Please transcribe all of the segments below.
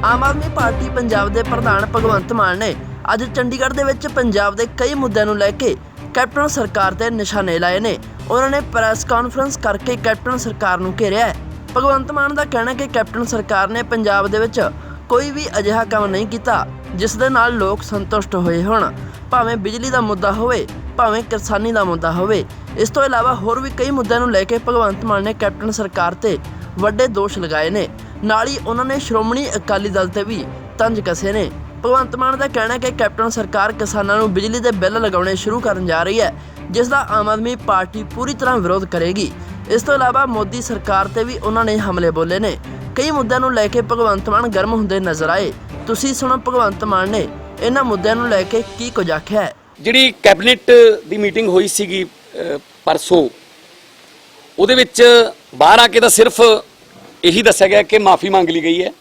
Aam Aadmi party Punjab ਦੇ ਪ੍ਰਧਾਨ ਭਗਵੰਤ ਮਾਨ ਨੇ ਅੱਜ ਚੰਡੀਗੜ੍ਹ ਦੇ ਵਿੱਚ ਪੰਜਾਬ ਦੇ ਕਈ ਮੁੱਦਿਆਂ ਨੂੰ ਲੈ ਕੇ ਕੈਪਟਨ ਸਰਕਾਰ ਤੇ ਨਿਸ਼ਾਨੇ ਲਾਏ ਨੇ। ਉਹਨਾਂ ਨੇ ਪ੍ਰੈਸ ਕਾਨਫਰੰਸ ਕਰਕੇ ਕੈਪਟਨ ਸਰਕਾਰ ਨੂੰ ਘੇਰਿਆ ਹੈ। ਭਗਵੰਤ ਮਾਨ ਦਾ ਕਹਿਣਾ ਕਿ ਕੈਪਟਨ ਸਰਕਾਰ ਨੇ ਪੰਜਾਬ ਦੇ ਵਿੱਚ ਕੋਈ ਵੀ ਅਜਿਹਾ ਕੰਮ ਨਹੀਂ ਕੀਤਾ ਜਿਸ ਦੇ ਨਾਲ ਲੋਕ ਸੰਤੁਸ਼ਟ ਹੋਏ ਹੋਣ, ਭਾਵੇਂ ਬਿਜਲੀ ਦਾ ਮੁੱਦਾ ਹੋਵੇ, ਭਾਵੇਂ ਕਿਸਾਨੀ ਦਾ ਮੁੱਦਾ ਹੋਵੇ। ਇਸ ਤੋਂ ਇਲਾਵਾ ਹੋਰ ਵੀ ਕਈ ਮੁੱਦਿਆਂ ਨੂੰ ਲੈ ਕੇ ਭਗਵੰਤ ਮਾਨ ਨੇ ਕੈਪਟਨ ਸਰਕਾਰ ਤੇ ਵੱਡੇ ਦੋਸ਼ ਲਗਾਏ ਨੇ। ਨਾਲ ਹੀ ਉਹਨਾਂ ਨੇ ਸ਼੍ਰੋਮਣੀ ਅਕਾਲੀ ਦਲ ਤੇ ਵੀ ਤੰਜ ਕਸੇ ਨੇ। ਭਗਵੰਤ ਮਾਨ ਦਾ ਕਹਿਣਾ ਹੈ ਕਿ ਕੈਪਟਨ ਸਰਕਾਰ ਕਿਸਾਨਾਂ ਨੂੰ ਬਿਜਲੀ ਦੇ ਬਿੱਲ ਲਗਾਉਣੇ ਸ਼ੁਰੂ ਕਰਨ ਜਾ ਰਹੀ ਹੈ, ਜਿਸ ਦਾ ਆਮ ਆਦਮੀ ਪਾਰਟੀ ਪੂਰੀ ਤਰ੍ਹਾਂ ਵਿਰੋਧ ਕਰੇਗੀ। ਇਸ ਤੋਂ ਇਲਾਵਾ ਮੋਦੀ ਸਰਕਾਰ ਤੇ ਵੀ ਉਹਨਾਂ ਨੇ ਹਮਲੇ ਬੋਲੇ ਨੇ। ਕਈ ਮੁੱਦਿਆਂ ਨੂੰ ਲੈ ਕੇ ਭਗਵੰਤ ਮਾਨ ਗਰਮ ਹੁੰਦੇ ਨਜ਼ਰ ਆਏ। ਤੁਸੀਂ ਸੁਣੋ ਭਗਵੰਤ ਮਾਨ ਨੇ ਇਹਨਾਂ ਮੁੱਦਿਆਂ ਨੂੰ ਲੈ ਕੇ ਕੀ ਕੁਝ ਆਖਿਆ ਹੈ। ਜਿਹੜੀ ਕੈਬਨਿਟ ਦੀ ਮੀਟਿੰਗ ਹੋਈ ਸੀਗੀ ਪਰਸੋਂ, ਉਹਦੇ ਵਿੱਚ ਬਾਹਰ ਆ ਕੇ ਤਾਂ ਸਿਰਫ ਇਹੀ ਦੱਸਿਆ ਗਿਆ ਕਿ ਮਾਫੀ ਮੰਗ ਲਈ ਗਈ ਹੈ,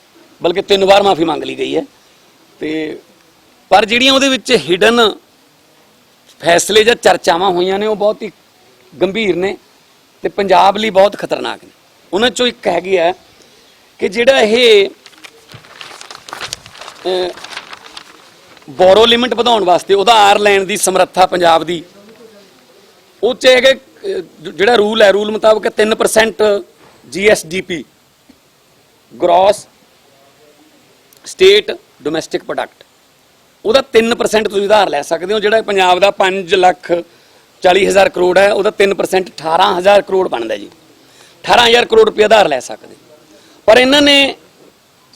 ਬਲਕਿ 3 ਵਾਰ ਮਾਫੀ ਮੰਗ ਲਈ ਗਈ ਹੈ। ਤੇ ਪਰ ਜਿਹੜੀਆਂ ਉਹਦੇ ਵਿੱਚ ਹਿਡਨ ਫੈਸਲੇ ਜਾਂ ਚਰਚਾਵਾਂ ਹੋਈਆਂ ਨੇ ਉਹ ਬਹੁਤ ਹੀ ਗੰਭੀਰ ਨੇ ਤੇ ਪੰਜਾਬ ਲਈ ਬਹੁਤ ਖਤਰਨਾਕ ਨੇ। ਉਹਨਾਂ ਚੋਂ ਇੱਕ ਹੈਗੀ ਹੈ ਕਿ ਜਿਹੜਾ ਇਹ ਬੋਰੋ ਲਿਮਿਟ ਵਧਾਉਣ ਵਾਸਤੇ ਉਧਾਰ ਲੈਣ ਦੀ ਸਮਰੱਥਾ ਪੰਜਾਬ ਦੀ, ਉਹ 'ਚ ਹੈਗੇ ਜਿਹੜਾ ਰੂਲ ਮੁਤਾਬਕ 3% GSDP gross state domestic product, ਉਹਦਾ 3% ਤੁਸੀਂ ਉਧਾਰ ਲੈ ਸਕਦੇ ਹੋ। ਜਿਹੜਾ ਪੰਜਾਬ ਦਾ 5,40,000 ਕਰੋੜ ਹੈ, ਉਹਦਾ 3% 18,000 ਕਰੋੜ ਬਣਦਾ ਜੀ। 18,000 ਕਰੋੜ ਰੁਪਏ ਉਧਾਰ ਲੈ ਸਕਦੇ। ਪਰ ਇਹਨਾਂ ਨੇ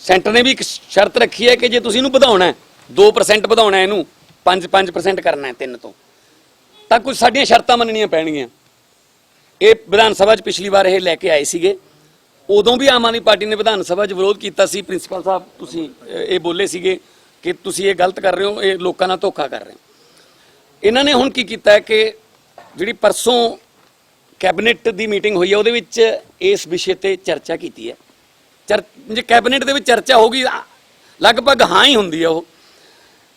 ਸੈਂਟਰ ਨੇ ਵੀ ਇੱਕ ਸ਼ਰਤ ਰੱਖੀ ਹੈ ਕਿ ਜੇ ਤੁਸੀਂ ਇਹਨੂੰ ਵਧਾਉਣਾ 2% ਵਧਾਉਣਾ, ਇਹਨੂੰ 5% ਕਰਨਾ ਹੈ 3 ਤੋਂ, ਤਾਂ ਕੁਝ ਸਾਡੀਆਂ ਸ਼ਰਤਾਂ ਮੰਨਣੀਆਂ ਪੈਣਗੀਆਂ। ਇਹ ਵਿਧਾਨ ਸਭਾ 'ਚ ਪਿਛਲੀ ਵਾਰ ਇਹ ਲੈ ਕੇ ਆਏ ਸੀਗੇ, ਉਦੋਂ ਵੀ ਆਮ ਆਦਮੀ ਪਾਰਟੀ ਨੇ ਵਿਧਾਨ ਸਭਾ 'ਚ ਵਿਰੋਧ ਕੀਤਾ ਸੀ। ਪ੍ਰਿੰਸੀਪਲ ਸਾਹਿਬ ਤੁਸੀਂ ਇਹ ਬੋਲੇ ਸੀਗੇ ਕਿ ਤੁਸੀਂ ਇਹ ਗਲਤ ਕਰ ਰਹੇ ਹੋ, ਇਹ ਲੋਕਾਂ ਨਾਲ ਧੋਖਾ ਕਰ ਰਹੇ ਹੋ। ਇਹਨਾਂ ਨੇ ਹੁਣ ਕੀ ਕੀਤਾ ਹੈ ਕਿ ਜਿਹੜੀ ਪਰਸੋਂ ਕੈਬਨਿਟ ਦੀ ਮੀਟਿੰਗ ਹੋਈ ਹੈ ਉਹਦੇ ਵਿੱਚ ਇਸ ਵਿਸ਼ੇ ਤੇ ਚਰਚਾ ਕੀਤੀ ਹੈ। ਜੇ ਕੈਬਨਿਟ ਦੇ ਵਿੱਚ ਚਰਚਾ ਹੋਗੀ ਲਗਭਗ ਹਾਂ ਹੀ ਹੁੰਦੀ ਹੈ ਉਹ।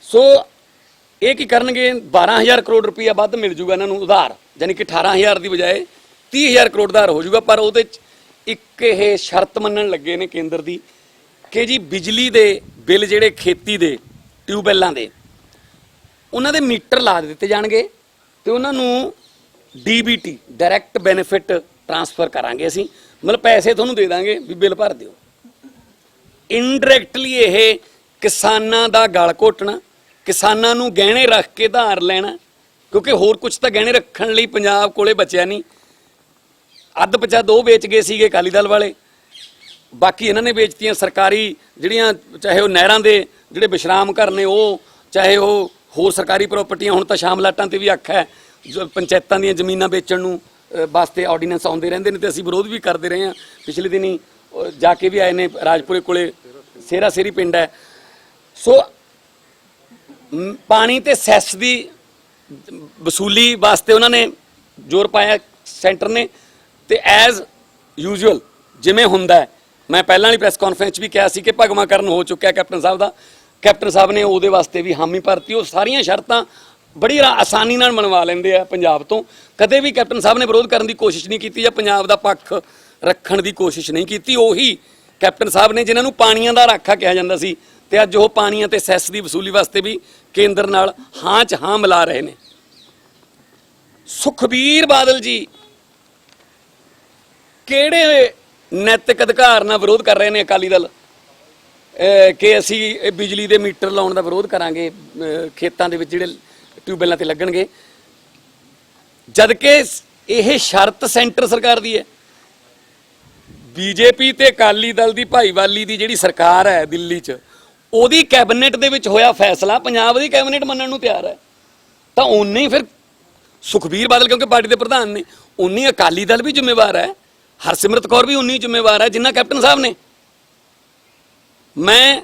ਸੋ ਇਹ ਕੀ ਕਰਨਗੇ, 12,000 ਕਰੋੜ ਰੁਪਈਆ ਵੱਧ ਮਿਲ ਜੂਗਾ ਇਹਨਾਂ ਨੂੰ ਉਧਾਰ, ਯਾਨੀ ਕਿ 18,000 ਦੀ ਬਜਾਏ 30,000 ਕਰੋੜ ਉਧਾਰ ਹੋ ਜੂਗਾ। ਪਰ ਉਹਦੇ 'ਚ ਇੱਕ ਇਹ ਸ਼ਰਤ ਮੰਨਣ ਲੱਗੇ ਨੇ ਕੇਂਦਰ ਦੀ ਕਿ ਜੀ ਬਿਜਲੀ ਦੇ ਬਿੱਲ ਜਿਹੜੇ ਖੇਤੀ ਦੇ ਟਿਊਬਵੈੱਲਾਂ ਦੇ, ਉਹਨਾਂ ਦੇ ਮੀਟਰ ਲਾ ਦਿੱਤੇ ਜਾਣਗੇ ਤੇ ਉਹਨਾਂ ਨੂੰ DBT ਡਾਇਰੈਕਟ ਬੈਨੀਫਿਟ ਟ੍ਰਾਂਸਫਰ ਕਰਾਂਗੇ ਅਸੀਂ, ਮਤਲਬ ਪੈਸੇ ਤੁਹਾਨੂੰ ਦੇ ਦਾਂਗੇ ਵੀ ਬਿੱਲ ਭਰ ਦਿਓ। ਇਨਡਾਇਰੈਕਟਲੀ ਇਹ ਕਿਸਾਨਾਂ ਦਾ ਗਲ ਘੋਟਣਾ, ਕਿਸਾਨਾਂ ਨੂੰ ਗਹਿਣੇ ਰੱਖ ਕੇ ਉਧਾਰ ਲੈਣਾ, ਕਿਉਂਕਿ ਹੋਰ ਕੁਝ ਤਾਂ ਗਹਿਣੇ ਰੱਖਣ ਲਈ ਪੰਜਾਬ ਕੋਲੇ ਬਚਿਆ ਨਹੀਂ। ਅੱਧ ਪਚਾ 2 ਵੇਚ ਗਏ ਸੀਗੇ ਅਕਾਲੀ ਦਲ ਵਾਲੇ, ਬਾਕੀ ਇਹਨਾਂ ਨੇ ਵੇਚਤੀਆਂ ਸਰਕਾਰੀ ਜਿਹੜੀਆਂ, ਚਾਹੇ ਉਹ ਨਹਿਰਾਂ ਦੇ ਜਿਹੜੇ ਵਿਸ਼ਰਾਮ ਘਰ ਨੇ, ਉਹ ਚਾਹੇ ਉਹ ਹੋਰ ਸਰਕਾਰੀ ਪ੍ਰਾਪਰਟੀਆਂ। ਹੁਣ ਤਾਂ ਸ਼ਾਮਲਾਟਾਂ ਤੇ ਵੀ ਅੱਖ ਹੈ, ਪੰਚਾਇਤਾਂ ਦੀਆਂ ਜ਼ਮੀਨਾਂ ਵੇਚਣ ਨੂੰ ਵਾਸਤੇ ਆਰਡੀਨੈਂਸ ਆਉਂਦੇ ਰਹਿੰਦੇ ਨੇ ਤੇ ਅਸੀਂ ਵਿਰੋਧ ਵੀ ਕਰਦੇ ਰਹੇ ਹਾਂ। ਪਿਛਲੇ ਦਿਨੀ ਜਾ ਕੇ ਵੀ ਆਏ ਨੇ, ਰਾਜਪੁਰੇ ਕੋਲੇ ਸੇਰਾ ਸੇਰੀ ਪਿੰਡ ਹੈ। ਸੋ ਪਾਣੀ ਤੇ ਸੈਸ ਦੀ ਵਸੂਲੀ ਵਾਸਤੇ ਉਹਨਾਂ ਨੇ ਜ਼ੋਰ ਪਾਇਆ ਸੈਂਟਰ ਨੇ, ਤੇ ਐਜ਼ ਯੂਜੂਅਲ ਜਿਵੇਂ ਹੁੰਦਾ ਹੈ, ਮੈਂ ਪਹਿਲਾਂ ਵਾਲੀ ਪ੍ਰੈਸ ਕਾਨਫਰੰਸ 'ਚ ਵੀ ਕਿਹਾ ਸੀ ਕਿ ਭਗਵਾਕਰਨ ਹੋ ਚੁੱਕਿਆ ਕੈਪਟਨ ਸਾਹਿਬ ਦਾ। ਕੈਪਟਨ ਸਾਹਿਬ ਨੇ ਉਹਦੇ ਵਾਸਤੇ ਵੀ ਹਾਮੀ ਭਰਤੀ। ਉਹ ਸਾਰੀਆਂ ਸ਼ਰਤਾਂ ਬੜੀ ਆਸਾਨੀ ਨਾਲ ਮਨਵਾ ਲੈਂਦੇ ਆ ਪੰਜਾਬ ਤੋਂ। ਕਦੇ ਵੀ ਕੈਪਟਨ ਸਾਹਿਬ ਨੇ ਵਿਰੋਧ ਕਰਨ ਦੀ ਕੋਸ਼ਿਸ਼ ਨਹੀਂ ਕੀਤੀ ਜਾਂ ਪੰਜਾਬ ਦਾ ਪੱਖ ਰੱਖਣ ਦੀ ਕੋਸ਼ਿਸ਼ ਨਹੀਂ ਕੀਤੀ। ਉਹੀ ਕੈਪਟਨ ਸਾਹਿਬ ਨੇ ਜਿਨ੍ਹਾਂ ਨੂੰ ਪਾਣੀਆਂ ਦਾ ਰਾਖਾ ਕਿਹਾ ਜਾਂਦਾ ਸੀ, ਤੇ ਅੱਜ ਉਹ ਪਾਣੀਆਂ ਤੇ ਸੈਸ ਦੀ ਵਸੂਲੀ ਵਾਸਤੇ ਵੀ ਕੇਂਦਰ ਨਾਲ ਹਾਂ 'ਚ ਹਾਂ ਮਿਲਾ ਰਹੇ ਨੇ। ਸੁਖਬੀਰ ਬਾਦਲ ਜੀ ਕਿਹੜੇ ਨੈਤਿਕ ਅਧਿਕਾਰ ਨਾਲ ਵਿਰੋਧ ਕਰ ਰਹੇ ਨੇ ਅਕਾਲੀ ਦਲ ਕਿ ਅਸੀਂ ਇਹ ਬਿਜਲੀ ਦੇ ਮੀਟਰ ਲਾਉਣ ਦਾ ਵਿਰੋਧ ਕਰਾਂਗੇ ਖੇਤਾਂ ਦੇ ਵਿੱਚ ਜਿਹੜੇ ਟਿਊਬਵੈੱਲਾਂ ਤੇ ਲੱਗਣਗੇ, ਜਦ ਕਿ ਇਹ ਸ਼ਰਤ ਸੈਂਟਰ ਸਰਕਾਰ ਦੀ ਹੈ। ਬੀਜੇਪੀ ਤੇ ਅਕਾਲੀ ਦਲ ਦੀ ਭਾਈਵਾਲੀ ਦੀ ਜਿਹੜੀ ਸਰਕਾਰ ਹੈ ਦਿੱਲੀ 'ਚ, ਉਹਦੀ ਕੈਬਨਿਟ ਦੇ ਵਿੱਚ ਹੋਇਆ ਫੈਸਲਾ ਪੰਜਾਬ ਦੀ ਕੈਬਨਿਟ ਮੰਨਣ ਨੂੰ ਤਿਆਰ ਹੈ। ਤਾਂ ਉਨੇ ਹੀ ਫਿਰ ਸੁਖਬੀਰ ਬਾਦਲ, ਕਿਉਂਕਿ ਪਾਰਟੀ ਦੇ ਪ੍ਰਧਾਨ ਨੇ, ਉਨੀ ਅਕਾਲੀ ਦਲ ਵੀ ਜ਼ਿੰਮੇਵਾਰ ਹੈ, ਹਰਸਿਮਰਤ ਕੌਰ ਵੀ ਉਨੀ ਜ਼ਿੰਮੇਵਾਰ ਹੈ ਜਿੰਨਾ ਕੈਪਟਨ ਸਾਹਿਬ ਨੇ। ਮੈਂ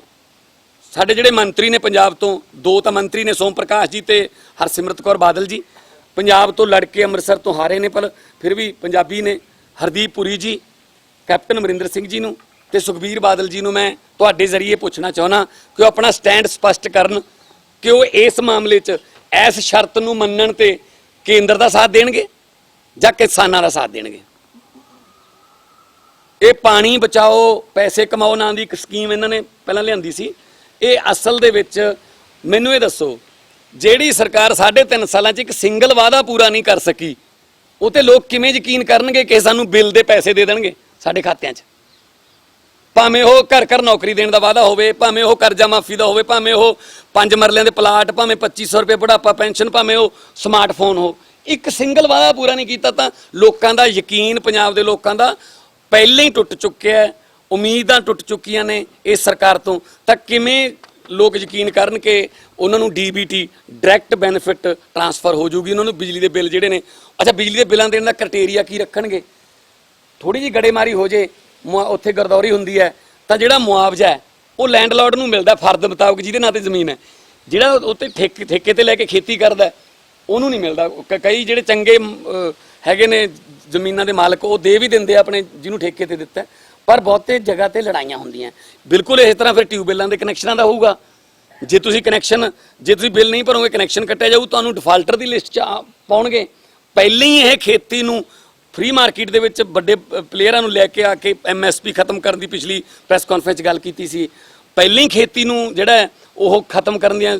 ਸਾਡੇ ਜਿਹੜੇ ਮੰਤਰੀ ਨੇ ਪੰਜਾਬ ਤੋਂ, 2 ਤਾਂ ਮੰਤਰੀ ਨੇ, ਸੋਮ ਪ੍ਰਕਾਸ਼ ਜੀ ਤੇ ਹਰਸਿਮਰਤ ਕੌਰ ਬਾਦਲ ਜੀ, ਪੰਜਾਬ ਤੋਂ ਲੜ ਕੇ ਅੰਮ੍ਰਿਤਸਰ ਤੋਂ ਹਾਰੇ ਨੇ ਪਰ ਫਿਰ ਵੀ ਪੰਜਾਬੀ ਨੇ। ਹਰਦੀਪ ਪੁਰੀ ਜੀ, ਕੈਪਟਨ ਅਮਰਿੰਦਰ ਸਿੰਘ ਜੀ ਨੂੰ ਤੇ ਸੁਖਬੀਰ ਬਾਦਲ ਜੀ ਨੂੰ ਮੈਂ ਤੁਹਾਡੇ ਜ਼ਰੀਏ ਪੁੱਛਣਾ ਚਾਹੁੰਦਾ ਕਿ ਉਹ ਆਪਣਾ ਸਟੈਂਡ ਸਪਸ਼ਟ ਕਰਨ ਕਿ ਉਹ ਇਸ ਮਾਮਲੇ 'ਚ ਇਸ ਸ਼ਰਤ ਨੂੰ ਮੰਨਣ ਤੇ ਕੇਂਦਰ ਦਾ ਸਾਥ ਦੇਣਗੇ ਜਾਂ ਕਿਸਾਨਾਂ ਦਾ ਸਾਥ ਦੇਣਗੇ। ਇਹ ਪਾਣੀ ਬਚਾਓ ਪੈਸੇ ਕਮਾਓ ਨਾਂ ਦੀ ਇੱਕ ਸਕੀਮ ਇਹਨਾਂ ਨੇ ਪਹਿਲਾਂ ਲਿਆਂਦੀ ਸੀ। ਇਹ ਅਸਲ ਦੇ ਵਿੱਚ ਮੈਨੂੰ ਇਹ ਦੱਸੋ, ਜਿਹੜੀ ਸਰਕਾਰ 3.5 ਸਾਲਾਂ 'ਚ ਇੱਕ ਸਿੰਗਲ ਵਾਅਦਾ ਪੂਰਾ ਨਹੀਂ ਕਰ ਸਕੀ, ਉਹ ਤੇ ਲੋਕ ਕਿਵੇਂ ਯਕੀਨ ਕਰਨਗੇ ਕਿ ਸਾਨੂੰ ਬਿੱਲ ਦੇ ਪੈਸੇ ਦੇ ਦੇਣਗੇ ਸਾਡੇ ਖਾਤਿਆਂ 'ਚ? ਭਾਵੇਂ ਉਹ ਘਰ ਘਰ ਨੌਕਰੀ ਦੇਣ ਦਾ ਵਾਅਦਾ ਹੋਵੇ, ਭਾਵੇਂ ਉਹ ਕਰਜ਼ਾ ਮਾਫੀ ਦਾ ਹੋਵੇ, ਭਾਵੇਂ ਉਹ 5 ਮਰਲਿਆਂ ਦੇ ਪਲਾਟ, ਭਾਵੇਂ 2500 ਰੁਪਏ ਬੁਢਾਪਾ ਪੈਨਸ਼ਨ, ਭਾਵੇਂ ਉਹ ਸਮਾਰਟਫੋਨ ਹੋ, ਇੱਕ ਸਿੰਗਲ ਵਾਅਦਾ ਪੂਰਾ ਨਹੀਂ ਕੀਤਾ ਤਾਂ ਲੋਕਾਂ ਦਾ ਯਕੀਨ, ਪੰਜਾਬ ਦੇ ਲੋਕਾਂ ਦਾ ਪਹਿਲਾਂ ਹੀ ਟੁੱਟ ਚੁੱਕਿਆ ਹੈ। ਉਮੀਦਾਂ ਟੁੱਟ ਚੁੱਕੀਆਂ ਨੇ ਇਸ ਸਰਕਾਰ ਤੋਂ, ਤਾਂ ਕਿਵੇਂ ਲੋਕ ਯਕੀਨ ਕਰਨ ਕਿ ਉਹਨਾਂ ਨੂੰ ਡੀਬੀਟੀ ਡਾਇਰੈਕਟ ਬੈਨੀਫਿਟ ਟ੍ਰਾਂਸਫਰ ਹੋ ਜੂਗੀ, ਉਹਨਾਂ ਨੂੰ ਬਿਜਲੀ ਦੇ ਬਿੱਲ ਜਿਹੜੇ ਨੇ। ਅੱਛਾ, ਬਿਜਲੀ ਦੇ ਬਿੱਲਾਂ ਦੇਣ ਦਾ ਕ੍ਰਾਈਟੇਰੀਆ ਕੀ ਰੱਖਣਗੇ? ਥੋੜੀ ਜਿਹੀ ਗੜੇਮਾਰੀ ਹੋ ਜੇ, ਉੱਥੇ ਗਰਦੌਰੀ ਹੁੰਦੀ ਹੈ ਤਾਂ ਜਿਹੜਾ ਮੁਆਵਜ਼ਾ ਹੈ ਉਹ ਲੈਂਡਲੋਰਡ ਨੂੰ ਮਿਲਦਾ ਫਰਦ ਮੁਤਾਬਕ ਜਿਹਦੇ ਨਾਂ ਤੇ ਜ਼ਮੀਨ ਹੈ। ਜਿਹੜਾ ਉੱਤੇ ਠੇਕੇ ਤੇ ਲੈ ਕੇ ਖੇਤੀ ਕਰਦਾ ਉਹਨੂੰ ਨਹੀਂ ਮਿਲਦਾ। ਕਈ ਜਿਹੜੇ ਚੰਗੇ ਹੈਗੇ ਨੇ ਜ਼ਮੀਨਾਂ ਦੇ ਮਾਲਕ, ਉਹ ਦੇ ਵੀ ਦਿੰਦੇ ਆ ਆਪਣੇ ਜਿਹਨੂੰ ਠੇਕੇ ਤੇ ਦਿੱਤਾ, ਪਰ ਬਹੁਤੇ ਜਗ੍ਹਾ ਤੇ ਲੜਾਈਆਂ ਹੁੰਦੀਆਂ। ਬਿਲਕੁਲ ਇਸ ਤਰ੍ਹਾਂ ਫਿਰ ਟਿਊਬਵੈੱਲਾਂ ਦੇ ਕਨੈਕਸ਼ਨਾਂ ਦਾ ਹੋਊਗਾ। ਜੇ ਤੁਸੀਂ ਬਿੱਲ ਨਹੀਂ ਭਰੋਗੇ, ਕਨੈਕਸ਼ਨ ਕੱਟਿਆ ਜਾਊ, ਤੁਹਾਨੂੰ ਡਿਫਾਲਟਰ ਦੀ ਲਿਸਟ 'ਚ ਪਾਉਣਗੇ। ਪਹਿਲਾਂ ਹੀ ਇਹ ਖੇਤੀ ਨੂੰ ਫ੍ਰੀ ਮਾਰਕੀਟ ਦੇ ਵਿੱਚ ਵੱਡੇ ਪਲੇਅਰਾਂ ਨੂੰ ਲੈ ਕੇ ਆ ਕੇ MSP ਖਤਮ ਕਰਨ ਦੀ ਪਿਛਲੀ ਪ੍ਰੈਸ ਕਾਨਫਰੰਸ 'ਚ ਗੱਲ ਕੀਤੀ ਸੀ। ਪਹਿਲਾਂ ਹੀ ਖੇਤੀ ਨੂੰ ਜਿਹੜਾ ਉਹ ਖਤਮ ਕਰਨ ਦੀਆਂ,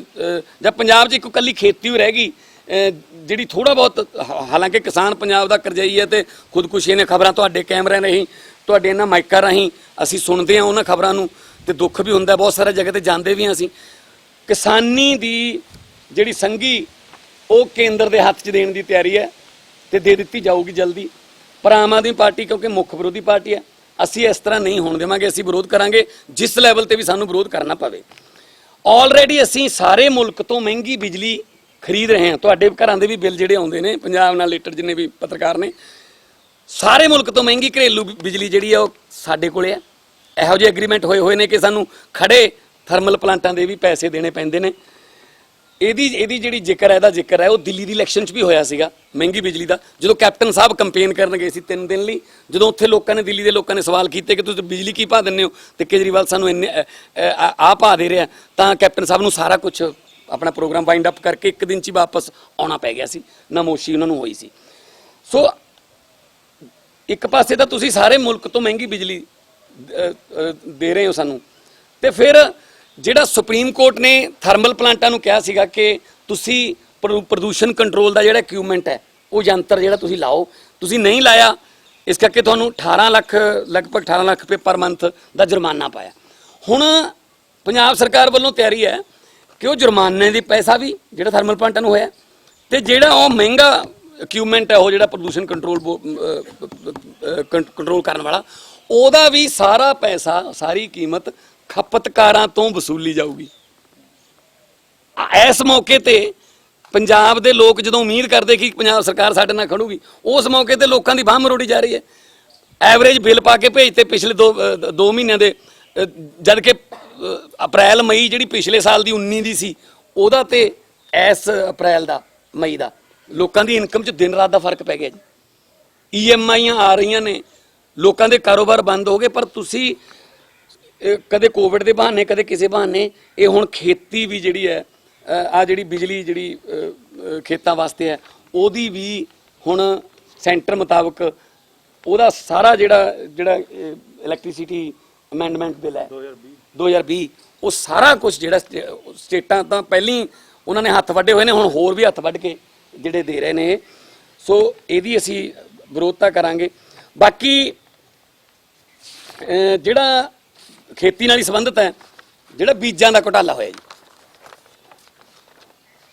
ਜਾਂ ਪੰਜਾਬ 'ਚ ਇੱਕ ਇਕੱਲੀ ਖੇਤੀ ਹੀ ਰਹਿ ਗਈ ਜਿਹੜੀ ਥੋੜਾ ਬਹੁਤ, ਹਾਲਾਂਕਿ ਕਿਸਾਨ ਪੰਜਾਬ ਦਾ ਕਰਜ਼ਾਈ ਹੈ ਤੇ ਖੁਦਕੁਸ਼ੀ ਨੇ ਖਬਰਾਂ ਤੁਹਾਡੇ ਕੈਮਰਿਆਂ ਰਾਹੀਂ, ਤੁਹਾਡੇ ਇਹਨਾਂ ਮਾਈਕਾਂ ਰਾਹੀਂ ਅਸੀਂ ਸੁਣਦੇ ਹਾਂ ਉਹਨਾਂ ਖਬਰਾਂ ਨੂੰ, ਤੇ ਦੁੱਖ ਵੀ ਹੁੰਦਾ, ਬਹੁਤ ਸਾਰਾ ਜਗ੍ਹਾ ਤੇ ਜਾਂਦੇ ਵੀ ਹਾਂ ਅਸੀਂ। ਕਿਸਾਨੀ ਦੀ ਜਿਹੜੀ ਸੰਘੀ ਉਹ ਕੇਂਦਰ ਦੇ ਹੱਥ 'ਚ ਦੇਣ ਦੀ ਤਿਆਰੀ ਹੈ ਤੇ ਦੇ ਦਿੱਤੀ ਜਾਊਗੀ ਜਲਦੀ। ਪਰ ਆਮ ਆਦਮੀ ਪਾਰਟੀ ਕਿਉਂਕਿ ਮੁੱਖ ਵਿਰੋਧੀ ਪਾਰਟੀ ਹੈ, ਅਸੀਂ ਇਸ ਤਰ੍ਹਾਂ ਨਹੀਂ ਹੋਣ ਦੇਵਾਂਗੇ। ਅਸੀਂ ਵਿਰੋਧ ਕਰਾਂਗੇ ਜਿਸ ਲੈਵਲ ਤੇ ਵੀ ਸਾਨੂੰ ਵਿਰੋਧ ਕਰਨਾ ਪਵੇ। ਆਲਰੇਡੀ ਅਸੀਂ ਸਾਰੇ ਮੁਲਕ ਤੋਂ ਮਹਿੰਗੀ ਬਿਜਲੀ ਖਰੀਦ ਰਹੇ ਹਾਂ। ਤੁਹਾਡੇ ਘਰਾਂ ਦੇ ਵੀ ਬਿੱਲ ਜਿਹੜੇ ਆਉਂਦੇ ਨੇ, ਪੰਜਾਬ ਨਾਲ ਰਿਲੇਟਡ ਜਿੰਨੇ ਵੀ ਪੱਤਰਕਾਰ ਨੇ, ਸਾਰੇ ਮੁਲਕ ਤੋਂ ਮਹਿੰਗੀ ਘਰੇਲੂ ਬਿਜਲੀ ਜਿਹੜੀ ਆ ਉਹ ਸਾਡੇ ਕੋਲੇ ਆ। ਇਹੋ ਜਿਹੇ ਐਗਰੀਮੈਂਟ ਹੋਏ ਨੇ ਕਿ ਸਾਨੂੰ ਖੜੇ ਥਰਮਲ ਪਲਾਂਟਾਂ ਦੇ ਵੀ ਪੈਸੇ ਦੇਣੇ ਪੈਂਦੇ ਨੇ। ਇਹਦੀ ਜਿਹੜੀ ਜ਼ਿਕਰ ਹੈ, ਇਹਦਾ ਜ਼ਿਕਰ ਹੈ ਉਹ ਦਿੱਲੀ ਦੀ ਇਲੈਕਸ਼ਨ 'ਚ ਵੀ ਹੋਇਆ ਸੀਗਾ ਮਹਿੰਗੀ ਬਿਜਲੀ ਦਾ। ਜਦੋਂ ਕੈਪਟਨ ਸਾਹਿਬ ਕੰਪੇਨ ਕਰਨ ਗਏ ਸੀ 3 ਦਿਨ ਲਈ, ਜਦੋਂ ਉੱਥੇ ਲੋਕਾਂ ਨੇ, ਦਿੱਲੀ ਦੇ ਲੋਕਾਂ ਨੇ ਸਵਾਲ ਕੀਤੇ ਕਿ ਤੁਸੀਂ ਬਿਜਲੀ ਕੀ ਭਾਅ ਦਿੰਦੇ ਹੋ ਤੇ ਕੇਜਰੀਵਾਲ ਸਾਨੂੰ ਇੰਨੇ ਆਹ ਭਾਅ ਦੇ ਰਿਹਾ, ਤਾਂ ਕੈਪਟਨ ਸਾਹਿਬ ਨੂੰ ਸਾਰਾ ਕੁਝ ਆਪਣਾ ਪ੍ਰੋਗਰਾਮ ਵਾਈਂਡ ਅਪ ਕਰਕੇ 1 ਦਿਨ 'ਚ ਹੀ ਵਾਪਸ ਆਉਣਾ ਪੈ ਗਿਆ ਸੀ। ਨਮੋਸ਼ੀ ਉਹਨਾਂ ਨੂੰ ਹੋਈ ਸੀ। ਸੋ ਇੱਕ ਪਾਸੇ ਤਾਂ ਤੁਸੀਂ ਸਾਰੇ ਮੁਲਕ ਤੋਂ ਮਹਿੰਗੀ ਬਿਜਲੀ ਦੇ ਰਹੇ ਹੋ ਸਾਨੂੰ, ਤੇ ਫਿਰ ਜਿਹੜਾ ਸੁਪਰੀਮ ਕੋਰਟ ਨੇ ਥਰਮਲ ਪਲਾਂਟਾਂ ਨੂੰ ਕਿਹਾ ਸੀਗਾ ਕਿ ਤੁਸੀਂ ਪ੍ਰਦੂਸ਼ਣ ਕੰਟਰੋਲ ਦਾ ਜਿਹੜਾ ਇਕਵਿਪਮੈਂਟ ਹੈ, ਉਹ ਯੰਤਰ ਜਿਹੜਾ ਤੁਸੀਂ ਲਾਓ, ਤੁਸੀਂ ਨਹੀਂ ਲਾਇਆ, ਇਸ ਕਰਕੇ ਤੁਹਾਨੂੰ 18 ਲੱਖ, ਲਗਭਗ 18 ਲੱਖ ਰੁਪਏ ਪਰ ਮੰਥ ਦਾ ਜੁਰਮਾਨਾ ਪਾਇਆ। ਹੁਣ ਪੰਜਾਬ ਸਰਕਾਰ ਵੱਲੋਂ ਤਿਆਰੀ ਹੈ ਕਿ ਉਹ ਜੁਰਮਾਨੇ ਦੀ ਪੈਸਾ ਵੀ ਜਿਹੜਾ ਥਰਮਲ ਪਲਾਂਟਾਂ ਨੂੰ ਹੋਇਆ, ਤੇ ਜਿਹੜਾ ਉਹ ਮਹਿੰਗਾ ਇਕਵਿਪਮੈਂਟ ਹੈ, ਉਹ ਜਿਹੜਾ ਪ੍ਰਦੂਸ਼ਣ ਕੰਟਰੋਲ ਕਰਨ ਵਾਲਾ, ਉਹਦਾ ਵੀ ਸਾਰਾ ਪੈਸਾ, ਸਾਰੀ ਕੀਮਤ ਖਪਤਕਾਰਾਂ ਤੋਂ ਵਸੂਲੀ ਜਾਊਗੀ। ਇਸ ਮੌਕੇ ਤੇ ਪੰਜਾਬ ਦੇ ਲੋਕ ਜਦੋਂ ਉਮੀਦ ਕਰਦੇ ਕਿ ਪੰਜਾਬ ਸਰਕਾਰ ਸਾਡੇ ਨਾਲ ਖੜੂਗੀ, ਉਸ ਮੌਕੇ ਤੇ ਲੋਕਾਂ ਦੀ ਬਾਂਹ ਮਰੋੜੀ ਜਾ ਰਹੀ ਹੈ। ਐਵਰੇਜ ਬਿੱਲ ਪਾ ਕੇ ਭੇਜਤੇ ਪਿਛਲੇ 2 ਮਹੀਨਿਆਂ ਦੇ, ਜਦ ਕਿ ਅਪ੍ਰੈਲ ਮਈ ਜਿਹੜੀ ਪਿਛਲੇ ਸਾਲ ਦੀ 19 ਦੀ ਸੀ, ਉਹਦਾ ਤੇ ਇਸ ਅਪ੍ਰੈਲ ਦਾ, ਮਈ ਦਾ, ਲੋਕਾਂ ਦੀ ਇਨਕਮ 'ਚ ਦਿਨ ਰਾਤ ਦਾ ਫਰਕ ਪੈ ਗਿਆ ਜੀ। EMIਆਂ ਆ ਰਹੀਆਂ ਨੇ, ਲੋਕਾਂ ਦੇ ਕਾਰੋਬਾਰ ਬੰਦ ਹੋ ਗਏ। ਪਰ ਤੁਸੀਂ ਕਦੇ ਕੋਵਿਡ ਦੇ ਬਹਾਨੇ, ਕਦੇ ਕਿਸੇ ਬਹਾਨੇ, ਇਹ ਹੁਣ ਖੇਤੀ ਵੀ ਜਿਹੜੀ ਹੈ, ਆ ਜਿਹੜੀ ਬਿਜਲੀ ਜਿਹੜੀ ਖੇਤਾਂ ਵਾਸਤੇ ਹੈ, ਉਹਦੀ ਵੀ ਹੁਣ ਸੈਂਟਰ ਮੁਤਾਬਕ ਉਹਦਾ ਸਾਰਾ ਜਿਹੜਾ ਇਲੈਕਟ੍ਰਿਸਿਟੀ ਅਮੈਂਡਮੈਂਟ ਬਿੱਲ ਹੈ 2020, ਉਹ ਸਾਰਾ ਕੁਝ ਜਿਹੜਾ ਸਟੇਟਾਂ ਤਾਂ ਪਹਿਲਾਂ ਹੀ ਉਹਨਾਂ ਨੇ ਹੱਥ ਵੱਢੇ ਹੋਏ ਨੇ, ਹੁਣ ਹੋਰ ਵੀ ਹੱਥ ਵੱਢ ਕੇ ਜਿਹੜੇ ਦੇ ਰਹੇ ਨੇ। ਸੋ ਇਹਦੀ ਅਸੀਂ ਵਿਰੋਧਤਾ ਕਰਾਂਗੇ। ਬਾਕੀ ਜਿਹੜਾ ਖੇਤੀ ਨਾਲ ਹੀ ਸੰਬੰਧਿਤ ਹੈ, ਜਿਹੜਾ ਬੀਜਾਂ ਦਾ ਘੁਟਾਲਾ ਹੋਇਆ ਜੀ,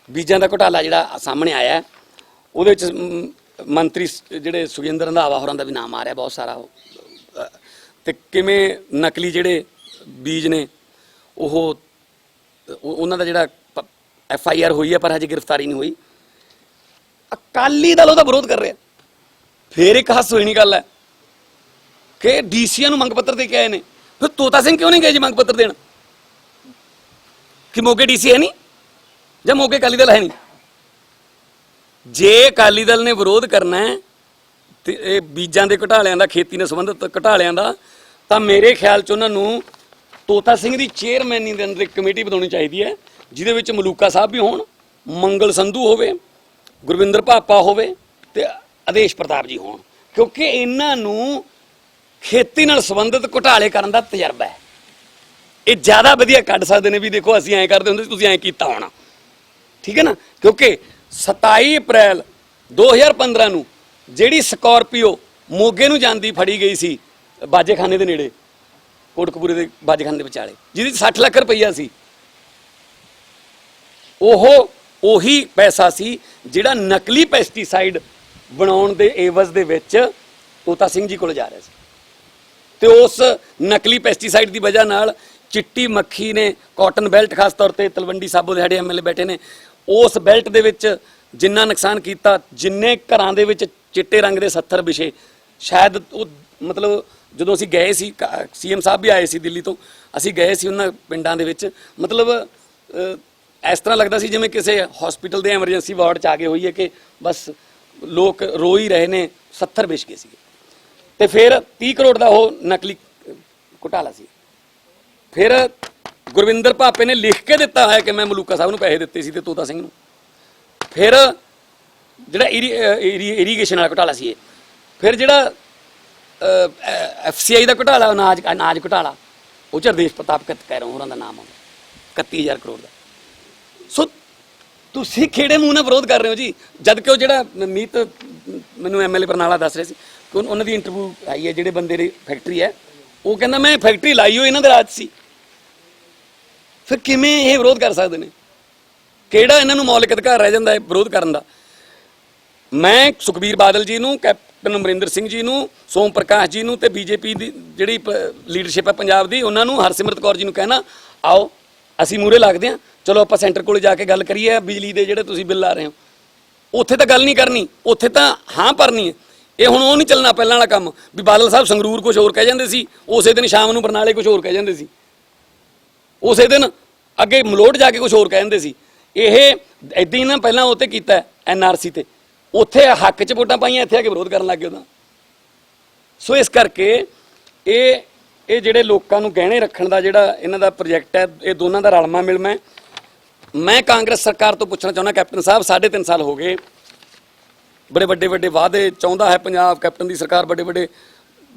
ਬੀਜਾਂ ਦਾ ਘੁਟਾਲਾ ਜਿਹੜਾ ਸਾਹਮਣੇ ਆਇਆ, ਉਹਦੇ ਵਿੱਚ ਮੰਤਰੀ ਜਿਹੜੇ ਸੁਖਜਿੰਦਰ ਰੰਧਾਵਾ ਹੋਰਾਂ ਦਾ ਵੀ ਨਾਮ ਆ ਰਿਹਾ ਬਹੁਤ ਸਾਰਾ, ਤੇ ਕਿਵੇਂ ਨਕਲੀ ਜਿਹੜੇ ਬੀਜ ਨੇ ਉਹਨਾਂ ਦਾ ਜਿਹੜਾ FIR ਹੋਈ ਹੈ ਪਰ ਹਜੇ ਗ੍ਰਿਫਤਾਰੀ ਨਹੀਂ ਹੋਈ। ਅਕਾਲੀ ਦਲ ਉਹਦਾ ਵਿਰੋਧ ਕਰ ਰਿਹਾ। ਫੇਰ ਇੱਕ ਹਾਸ ਹੋਈ ਨਹੀਂ ਗੱਲ ਹੈ ਕਿ DCਆਂ ਨੂੰ ਮੰਗ ਪੱਤਰ ਦੇ ਕੇ ਆਏ ਨੇ, ਫਿਰ ਤੋਤਾ ਸਿੰਘ ਕਿਉਂ ਨਹੀਂ ਗਏ ਜੀ ਮੰਗ ਪੱਤਰ ਦੇਣ? ਕਿ ਮੋਗੇ DC ਹੈ ਨਹੀਂ, ਜਾਂ ਮੋਗੇ ਅਕਾਲੀ ਦਲ ਹੈ ਨਹੀਂ? ਜੇ ਅਕਾਲੀ ਦਲ ਨੇ ਵਿਰੋਧ ਕਰਨਾ ਹੈ ਤੇ ਇਹ ਬੀਜਾਂ ਦੇ ਘੁਟਾਲਿਆਂ ਦਾ, ਖੇਤੀ ਨਾਲ ਸੰਬੰਧਿਤ ਘੁਟਾਲਿਆਂ ਦਾ, ਤਾਂ ਮੇਰੇ ਖਿਆਲ 'ਚ ਉਹਨਾਂ ਨੂੰ ਤੋਤਾ ਸਿੰਘ ਦੀ ਚੇਅਰਮੈਨੀ ਦੇ ਅੰਦਰ ਇੱਕ ਕਮੇਟੀ ਬਣਾਉਣੀ ਚਾਹੀਦੀ ਹੈ, ਜਿਹਦੇ ਵਿੱਚ ਮਲੂਕਾ ਸਾਹਿਬ ਵੀ ਹੋਣ, ਮੰਗਲ ਸੰਧੂ ਹੋਵੇ, ਗੁਰਵਿੰਦਰ ਭਾਪਾ ਹੋਵੇ ਤੇ ਆਦੇਸ਼ ਪ੍ਰਤਾਪ ਜੀ ਹੋਣ, ਕਿਉਂਕਿ ਇਹਨਾਂ ਨੂੰ ਖੇਤੀ ਨਾਲ ਸੰਬੰਧਿਤ ਘੁਟਾਲੇ ਕਰਨ ਦਾ ਤਜਰਬਾ ਹੈ। ਇਹ ਜ਼ਿਆਦਾ ਵਧੀਆ ਕੱਢ ਸਕਦੇ ਨੇ ਵੀ ਦੇਖੋ ਅਸੀਂ ਐਂ ਕਰਦੇ ਹੁੰਦੇ ਸੀ, ਤੁਸੀਂ ਐਂ ਕੀਤਾ ਹੋਣਾ, ਠੀਕ ਹੈ ਨਾ। ਕਿਉਂਕਿ 27 ਅਪ੍ਰੈਲ 2015 ਨੂੰ ਜਿਹੜੀ ਸਕਾਰਪੀਓ ਮੋਗੇ ਨੂੰ ਜਾਂਦੀ ਫੜੀ ਗਈ ਸੀ ਬਾਜੇਖਾਨੇ ਦੇ ਨੇੜੇ, ਕੋਟਕਪੂਰੇ ਦੇ ਬਾਜੇਖਾਨੇ ਦੇ ਵਿਚਾਲੇ, ਜਿਹਦੀ 60 ਲੱਖ ਰੁਪਈਆ ਸੀ, ਉਹੀ ਪੈਸਾ ਸੀ ਜਿਹੜਾ ਨਕਲੀ ਪੈਸਟੀਸਾਈਡ ਬਣਾਉਣ ਦੇ ਏਵਜ਼ ਦੇ ਵਿੱਚ ਤੋਤਾ ਸਿੰਘ ਜੀ ਕੋਲ ਜਾ ਰਿਹਾ ਸੀ। ਤੇ ਉਸ ਨਕਲੀ ਪੈਸਟੀਸਾਈਡ ਦੀ ਵਜ੍ਹਾ ਨਾਲ ਚਿੱਟੀ ਮੱਖੀ ਨੇ ਕਾਟਨ ਬੈਲਟ, ਖਾਸ ਤੌਰ ਤੇ ਤਲਵੰਡੀ ਸਾਬੋ ਦੇ ਸਾਡੇ ਐਮਐਲਏ ਬੈਠੇ ਨੇ, ਉਸ ਬੈਲਟ ਦੇ ਵਿੱਚ ਜਿੰਨਾ ਨੁਕਸਾਨ ਕੀਤਾ, ਜਿੰਨੇ ਘਰਾਂ ਦੇ ਵਿੱਚ ਚਿੱਟੇ ਰੰਗ ਦੇ 70 ਵਿਛੇ, ਸ਼ਾਇਦ ਉਹ ਮਤਲਬ ਜਦੋਂ ਅਸੀਂ ਗਏ ਸੀ, ਸੀਐਮ ਸਾਹਿਬ ਵੀ ਆਏ ਸੀ ਦਿੱਲੀ ਤੋਂ, ਅਸੀਂ ਗਏ ਸੀ ਉਹਨਾਂ ਪਿੰਡਾਂ ਦੇ ਵਿੱਚ, ਮਤਲਬ ਇਸ ਤਰ੍ਹਾਂ ਲੱਗਦਾ ਸੀ ਜਿਵੇਂ ਕਿਸੇ ਹਸਪੀਟਲ ਦੇ ਐਮਰਜੈਂਸੀ ਵਾਰਡ 'ਚ ਆ ਗਏ ਹੋਈਏ ਕਿ ਬਸ ਲੋਕ ਰੋ ਹੀ ਰਹੇ ਨੇ, 70 ਵਿਛ ਗਏ ਸੀਗੇ। ਤੇ ਫਿਰ 30 ਕਰੋੜ ਦਾ ਉਹ ਨਕਲੀ ਘੁਟਾਲਾ ਸੀ। ਫਿਰ ਗੁਰਵਿੰਦਰ ਭਾਪੇ ਨੇ ਲਿਖ ਕੇ ਦਿੱਤਾ ਹੋਇਆ ਕਿ ਮੈਂ ਮਲੂਕਾ ਸਾਹਿਬ ਨੂੰ ਪੈਸੇ ਦਿੱਤੇ ਸੀ ਤੇ ਤੋਤਾ ਸਿੰਘ ਨੂੰ। ਫਿਰ ਜਿਹੜਾ ਇਰੀਗੇਸ਼ਨ ਵਾਲਾ ਘੁਟਾਲਾ ਸੀ ਇਹ। ਫਿਰ ਜਿਹੜਾ FCI ਦਾ ਘੁਟਾਲਾ, ਅਨਾਜ ਘੁਟਾਲਾ, ਉਹ 'ਚ ਹਰਦੇਸ਼ ਪ੍ਰਤਾਪ ਕੈਰੋਂ ਹੋਰਾਂ ਦਾ ਨਾਮ ਆਉਂਦਾ, 31,000 ਕਰੋੜ ਦਾ। ਸੋ ਤੁਸੀਂ ਖੇੜੇ ਮੂੰਹ ਨਾਲ ਵਿਰੋਧ ਕਰ ਰਹੇ ਹੋ ਜੀ, ਜਦ ਕਿ ਉਹ ਜਿਹੜਾ ਮੀਤ ਮੈਨੂੰ ਐਮਐਲਏ ਬਰਨਾਲਾ ਦੱਸ ਰਹੇ ਸੀ ਕਿ ਉਹਨਾਂ ਦੀ ਇੰਟਰਵਿਊ ਆਈ ਹੈ, ਜਿਹੜੇ ਬੰਦੇ ਦੀ ਫੈਕਟਰੀ ਹੈ, ਉਹ ਕਹਿੰਦਾ ਮੈਂ ਫੈਕਟਰੀ ਲਾਈ ਹੋਈ ਇਹਨਾਂ ਦੇ ਰਾਜ ਸੀ। ਫਿਰ ਕਿਵੇਂ ਇਹ ਵਿਰੋਧ ਕਰ ਸਕਦੇ ਨੇ? ਕਿਹੜਾ ਇਹਨਾਂ ਨੂੰ ਮੌਲਿਕ ਅਧਿਕਾਰ ਰਹਿ ਜਾਂਦਾ ਹੈ ਵਿਰੋਧ ਕਰਨ ਦਾ? ਮੈਂ ਸੁਖਬੀਰ ਬਾਦਲ ਜੀ ਨੂੰ, ਕੈਪਟਨ ਅਮਰਿੰਦਰ ਸਿੰਘ ਜੀ ਨੂੰ, ਸੋਮ ਪ੍ਰਕਾਸ਼ ਜੀ ਨੂੰ ਤੇ ਬੀਜੇਪੀ ਦੀ ਜਿਹੜੀ ਲੀਡਰਸ਼ਿਪ ਹੈ ਪੰਜਾਬ ਦੀ, ਉਹਨਾਂ ਨੂੰ, ਹਰਸਿਮਰਤ ਕੌਰ ਜੀ ਨੂੰ ਕਹਿਣਾ, ਆਓ ਅਸੀਂ ਮੂਹਰੇ ਲੱਗਦੇ ਹਾਂ, ਚਲੋ ਆਪਾਂ ਸੈਂਟਰ ਕੋਲ ਜਾ ਕੇ ਗੱਲ ਕਰੀਏ ਬਿਜਲੀ ਦੇ ਜਿਹੜੇ ਤੁਸੀਂ ਬਿੱਲ ਆ ਰਹੇ ਹੋ। ਉੱਥੇ ਤਾਂ ਗੱਲ ਨਹੀਂ ਕਰਨੀ, ਉੱਥੇ ਤਾਂ ਹਾਂ ਭਰਨੀ ਹੈ। ਇਹ ਹੁਣ ਉਹ ਨਹੀਂ ਚੱਲਣਾ ਪਹਿਲਾਂ ਵਾਲਾ ਕੰਮ ਵੀ ਬਾਦਲ ਸਾਹਿਬ ਸੰਗਰੂਰ ਕੁਝ ਹੋਰ ਕਹਿ ਜਾਂਦੇ ਸੀ, ਉਸੇ ਦਿਨ ਸ਼ਾਮ ਨੂੰ ਬਰਨਾਲੇ ਕੁਝ ਹੋਰ ਕਹਿ ਜਾਂਦੇ ਸੀ, ਉਸੇ ਦਿਨ ਅੱਗੇ ਮਲੋਟ ਜਾ ਕੇ ਕੁਝ ਹੋਰ ਕਹਿ ਜਾਂਦੇ ਸੀ। ਇਹ ਇੱਦਾਂ ਹੀ ਨਾ ਪਹਿਲਾਂ ਉਹ 'ਤੇ ਕੀਤਾ NRC ਤੇ, ਉੱਥੇ ਹੱਕ 'ਚ ਵੋਟਾਂ ਪਾਈਆਂ, ਇੱਥੇ ਆ ਕੇ ਵਿਰੋਧ ਕਰਨ ਲੱਗ ਗਏ ਉਹਦਾ। ਸੋ ਇਸ ਕਰਕੇ ਇਹ ਜਿਹੜੇ ਲੋਕਾਂ ਨੂੰ ਗਹਿਣੇ ਰੱਖਣ ਦਾ ਜਿਹੜਾ ਇਹਨਾਂ ਦਾ ਪ੍ਰੋਜੈਕਟ ਹੈ, ਇਹ ਦੋਨਾਂ ਦਾ ਰਲਮਾ ਮਿਲਮਾ। ਮੈਂ ਕਾਂਗਰਸ ਸਰਕਾਰ ਤੋਂ ਪੁੱਛਣਾ ਚਾਹੁੰਦਾ, ਕੈਪਟਨ ਸਾਹਿਬ 3.5 ਸਾਲ ਹੋ ਗਏ, ਬੜੇ ਵੱਡੇ ਵਾਅਦੇ ਚਾਹੁੰਦਾ ਹੈ ਪੰਜਾਬ, ਕੈਪਟਨ ਦੀ ਸਰਕਾਰ ਵੱਡੇ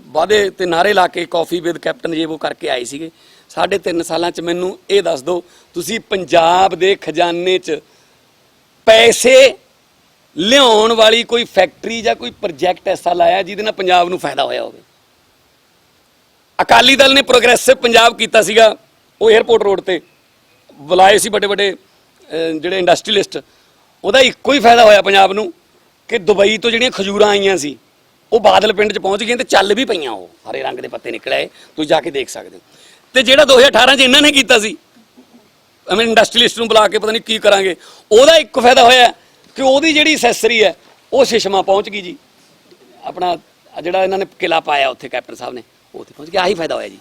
ਵਾਅਦੇ ਤੇ ਨਾਅਰੇ ਲਾ ਕੇ ਕਾਫੀ ਵਿਦ ਕੈਪਟਨ ਜੇ ਉਹ ਕਰਕੇ ਆਏ ਸੀਗੇ। 3.5 ਸਾਲਾਂ 'ਚ ਮੈਨੂੰ ਇਹ ਦੱਸ ਦਿਓ, ਤੁਸੀਂ ਪੰਜਾਬ ਦੇ ਖਜ਼ਾਨੇ 'ਚ ਪੈਸੇ ਲਿਆਉਣ ਵਾਲੀ ਕੋਈ ਫੈਕਟਰੀ ਜਾਂ ਕੋਈ ਪ੍ਰੋਜੈਕਟ ਐਸਾ ਲਾਇਆ ਜਿਹਦੇ ਨਾਲ ਪੰਜਾਬ ਨੂੰ ਫਾਇਦਾ ਹੋਇਆ ਹੋਵੇ? ਅਕਾਲੀ ਦਲ ਨੇ ਪ੍ਰੋਗਰੈਸਿਵ ਪੰਜਾਬ ਕੀਤਾ ਸੀਗਾ, ਉਹ 에ਅਰਪੋਰਟ ਰੋਡ ਤੇ ਬੁਲਾਏ ਸੀ ਵੱਡੇ ਜਿਹੜੇ ਇੰਡਸਟਰੀਲਿਸਟ, ਉਹਦਾ ਇੱਕੋ ਹੀ ਫਾਇਦਾ ਹੋਇਆ ਪੰਜਾਬ ਨੂੰ ਕਿ ਦੁਬਈ ਤੋਂ ਜਿਹੜੀਆਂ ਖਜੂਰਾਂ ਆਈਆਂ ਸੀ ਉਹ ਬਾਦਲ ਪਿੰਡ 'ਚ ਪਹੁੰਚ ਗਈਆਂ ਤੇ ਚੱਲ ਵੀ ਪਈਆਂ, ਉਹ ਹਰੇ ਰੰਗ ਦੇ ਪੱਤੇ ਨਿਕਲ ਆਏ, ਤੁਸੀਂ ਜਾ ਕੇ ਦੇਖ ਸਕਦੇ ਹੋ। ਤੇ ਜਿਹੜਾ 2018 'ਚ ਇਹਨਾਂ ਨੇ ਕੀਤਾ ਸੀ, ਇੰਡਸਟਰੀਲਿਸਟ ਨੂੰ ਬੁਲਾ ਕੇ ਪਤਾ ਨਹੀਂ ਕੀ ਕਰਾਂਗੇ, ਉਹਦਾ ਇੱਕ ਫਾਇਦਾ ਹੋਇਆ ਕਿ ਉਹਦੀ ਜਿਹੜੀ ਅਸੈਸਰੀ ਹੈ ਉਹ ਸਿਸ਼ਮਾ ਪਹੁੰਚ ਗਈ ਜੀ, ਆਪਣਾ ਜਿਹੜਾ ਇਹਨਾਂ ਨੇ ਕਿਲਾ ਪਾਇਆ ਉੱਥੇ ਕੈਪਟਨ ਸਾਹਿਬ ਨੇ, ਉੱਥੇ ਪਹੁੰਚ ਗਿਆ। ਆਹੀ ਫਾਇਦਾ ਹੋਇਆ ਜੀ,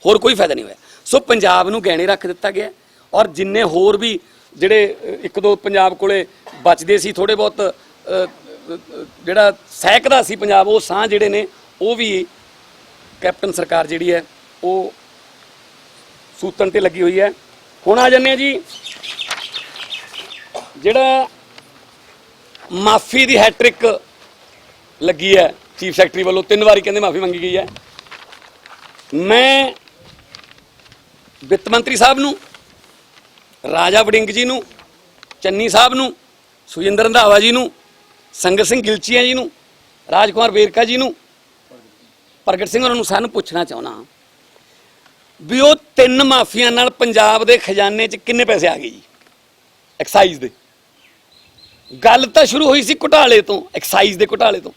ਹੋਰ ਕੋਈ ਫਾਇਦਾ ਨਹੀਂ ਹੋਇਆ। ਸੋ ਪੰਜਾਬ ਨੂੰ ਗਹਿਣੇ ਰੱਖ ਦਿੱਤਾ ਗਿਆ, ਔਰ ਜਿੰਨੇ ਹੋਰ ਵੀ ਜਿਹੜੇ ਇੱਕ ਦੋ ਪੰਜਾਬ ਕੋਲੇ ਬਚਦੇ ਸੀ ਥੋੜੇ ਬਹੁਤ, ਜਿਹੜਾ ਸਹਿਕਦਾ ਸੀ ਪੰਜਾਬ, ਉਹ ਸਾਹ ਜਿਹੜੇ ਨੇ ਉਹ ਵੀ ਕੈਪਟਨ ਸਰਕਾਰ ਜਿਹੜੀ ਹੈ ਉਹ ਸੂਤਣ ਤੇ ਲੱਗੀ ਹੋਈ ਹੈ। ਹੁਣ ਆ ਜਾਂਦੇ ਆ ਜੀ, ਜਿਹੜਾ ਮਾਫੀ ਦੀ ਹੈਟ੍ਰਿਕ ਲੱਗੀ ਹੈ ਚੀਫ ਸੈਕਟਰੀ ਵੱਲੋਂ, 3 ਵਾਰੀ ਕਹਿੰਦੇ ਮਾਫੀ ਮੰਗੀ ਗਈ ਹੈ। ਮੈਂ ਵਿੱਤ ਮੰਤਰੀ ਸਾਹਿਬ ਨੂੰ, ਰਾਜਾ ਵੜਿੰਗ ਜੀ ਨੂੰ, ਚੰਨੀ ਸਾਹਿਬ ਨੂੰ, ਸੁਖਜਿੰਦਰ ਰੰਧਾਵਾ ਜੀ ਨੂੰ, ਸੰਗਤ ਸਿੰਘ ਗਿਲਚੀਆ ਜੀ ਨੂੰ, ਰਾਜਕੁਮਾਰ ਵੇਰਕਾ ਜੀ ਨੂੰ, ਪ੍ਰਗਟ ਸਿੰਘ ਹੋਰਾਂ ਨੂੰ ਸਾਨੂੰ ਪੁੱਛਣਾ ਚਾਹੁੰਦਾ ਵੀ ਉਹ 3 ਮਾਫੀਆਂ ਨਾਲ ਪੰਜਾਬ ਦੇ ਖਜ਼ਾਨੇ 'ਚ ਕਿੰਨੇ ਪੈਸੇ ਆ ਗਏ ਜੀ ਐਕਸਾਈਜ਼ ਦੇ? ਗੱਲ ਤਾਂ ਸ਼ੁਰੂ ਹੋਈ ਸੀ ਘੁਟਾਲੇ ਤੋਂ, ਐਕਸਾਈਜ਼ ਦੇ ਘੁਟਾਲੇ ਤੋਂ,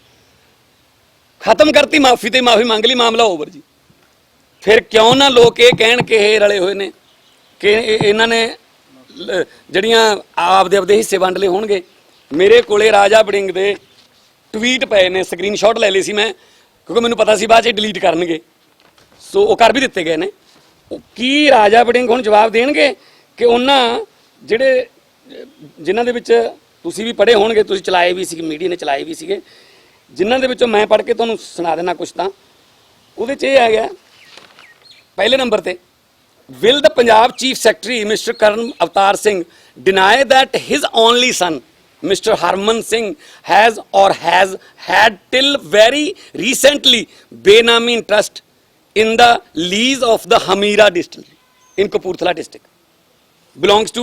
ਖਤਮ ਕਰਤੀ ਮਾਫੀ ਤੇ ਮਾਫੀ ਮੰਗ ਲਈ, ਮਾਮਲਾ ਓਵਰ ਜੀ। ਫਿਰ ਕਿਉਂ ਨਾ ਲੋਕ ਇਹ ਕਹਿਣ ਕਿ ਇਹ ਰਲੇ ਹੋਏ ਨੇ, ਕਿ ਇਹਨਾਂ ਨੇ ਜਿਹੜੀਆਂ ਆਪਦੇ ਹਿੱਸੇ ਵੰਡ ਲਏ ਹੋਣਗੇ। ਮੇਰੇ ਕੋਲੇ ਰਾਜਾ ਵੜਿੰਗ ਦੇ ਟਵੀਟ ਪਏ ਨੇ, ਸਕਰੀਨਸ਼ਾਟ ਲੈ ਲਏ ਸੀ ਮੈਂ, ਕਿਉਂਕਿ ਮੈਨੂੰ ਪਤਾ ਸੀ ਬਾਅਦ 'ਚ ਡਿਲੀਟ ਕਰਨਗੇ, ਸੋ ਉਹ ਕਰ ਵੀ ਦਿੱਤੇ ਗਏ ਨੇ। ਕੀ ਰਾਜਾ ਵੜਿੰਗ ਹੁਣ ਜਵਾਬ ਦੇਣਗੇ ਕਿ ਉਹਨਾਂ ਜਿਹੜੇ ਜਿਨ੍ਹਾਂ ਦੇ ਵਿੱਚ ਤੁਸੀਂ ਵੀ ਪੜ੍ਹੇ ਹੋਣਗੇ, ਤੁਸੀਂ ਚਲਾਏ ਵੀ ਸੀ, ਮੀਡੀਆ ਨੇ ਚਲਾਏ ਵੀ ਸੀਗੇ, ਜਿਨ੍ਹਾਂ ਦੇ ਵਿੱਚੋਂ ਮੈਂ ਪੜ੍ਹ ਕੇ ਤੁਹਾਨੂੰ ਸੁਣਾ ਦੇਣਾ ਕੁਛ ਤਾਂ, ਉਹਦੇ 'ਚ ਇਹ ਆ ਗਿਆ ਪਹਿਲੇ ਨੰਬਰ ਤੇ, will the Punjab Chief Secretary Mr. Karan Avatar Singh deny that his only son Mr. Harman Singh has had till very recently benami interest in the lease of the Hamira distillery in Kapurthala district. Belongs to